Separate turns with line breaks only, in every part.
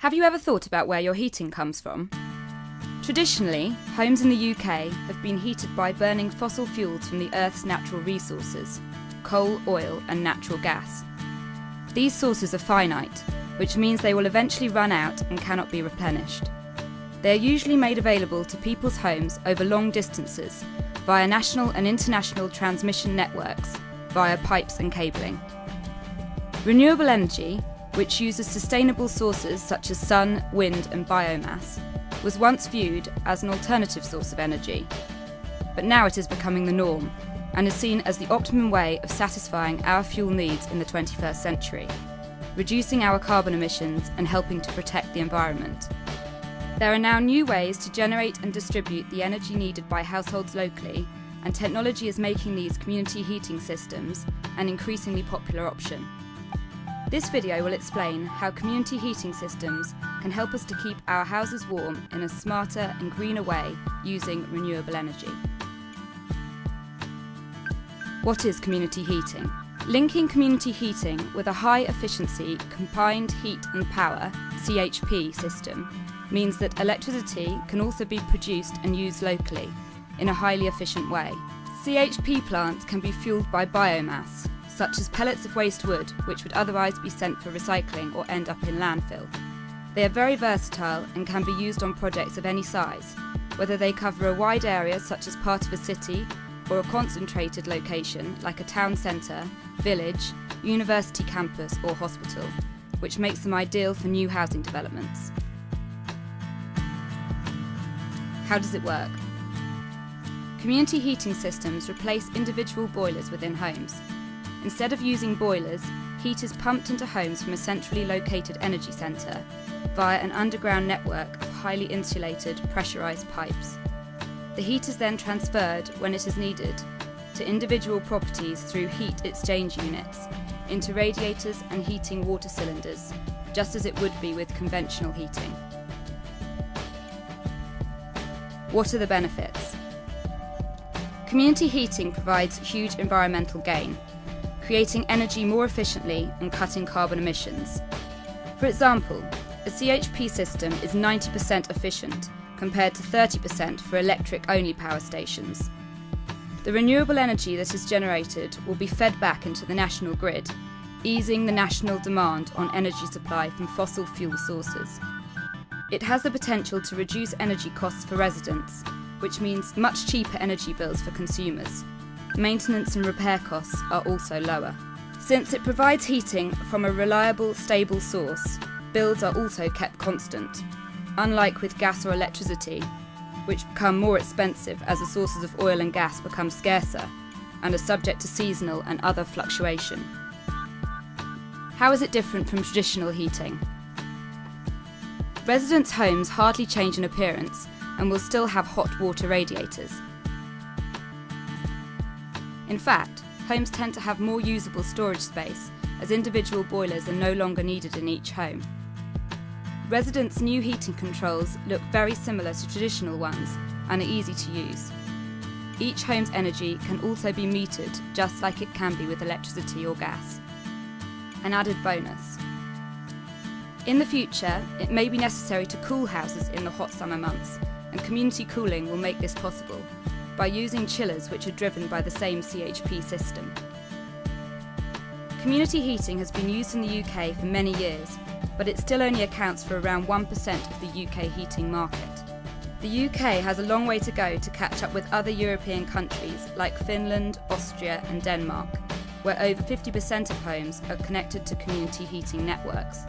Have you ever thought about where your heating comes from? Traditionally, homes in the UK have been heated by burning fossil fuels from the Earth's natural resources, coal, oil and natural gas. These sources are finite, which means they will eventually run out and cannot be replenished. They are usually made available to people's homes over long distances via national and international transmission networks, via pipes and cabling. Renewable energy, which uses sustainable sources such as sun, wind and biomass, was once viewed as an alternative source of energy. But now it is becoming the norm and is seen as the optimum way of satisfying our fuel needs in the 21st century, reducing our carbon emissions and helping to protect the environment. There are now new ways to generate and distribute the energy needed by households locally, and technology is making these community heating systems an increasingly popular option. This video will explain how community heating systems can help us to keep our houses warm in a smarter and greener way using renewable energy. What is community heating? Linking community heating with a high-efficiency combined heat and power (CHP) system means that electricity can also be produced and used locally in a highly efficient way. CHP plants can be fuelled by biomass, such as pellets of waste wood which would otherwise be sent for recycling or end up in landfill. They are very versatile and can be used on projects of any size, whether they cover a wide area such as part of a city or a concentrated location like a town centre, village, university campus or hospital, which makes them ideal for new housing developments. How does it work? Community heating systems replace individual boilers within homes. Instead of using boilers, heat is pumped into homes from a centrally located energy centre via an underground network of highly insulated, pressurised pipes. The heat is then transferred, when it is needed, to individual properties through heat exchange units, into radiators and heating water cylinders, just as it would be with conventional heating. What are the benefits? Community heating provides huge environmental gain, creating energy more efficiently and cutting carbon emissions. For example, a CHP system is 90% efficient compared to 30% for electric-only power stations. The renewable energy that is generated will be fed back into the national grid, easing the national demand on energy supply from fossil fuel sources. It has the potential to reduce energy costs for residents, which means much cheaper energy bills for consumers. Maintenance and repair costs are also lower. Since it provides heating from a reliable, stable source, bills are also kept constant, unlike with gas or electricity, which become more expensive as the sources of oil and gas become scarcer and are subject to seasonal and other fluctuation. How is it different from traditional heating? Residents' homes hardly change in appearance and will still have hot water radiators. In fact, homes tend to have more usable storage space as individual boilers are no longer needed in each home. Residents' new heating controls look very similar to traditional ones and are easy to use. Each home's energy can also be metered just like it can be with electricity or gas. An added bonus. In the future, it may be necessary to cool houses in the hot summer months, and community cooling will make this possible by using chillers which are driven by the same CHP system. Community heating has been used in the UK for many years, but it still only accounts for around 1% of the UK heating market. The UK has a long way to go to catch up with other European countries like Finland, Austria and Denmark, where over 50% of homes are connected to community heating networks.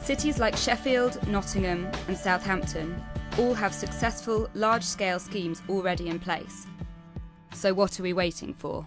Cities like Sheffield, Nottingham and Southampton all have successful, large-scale schemes already in place. So what are we waiting for?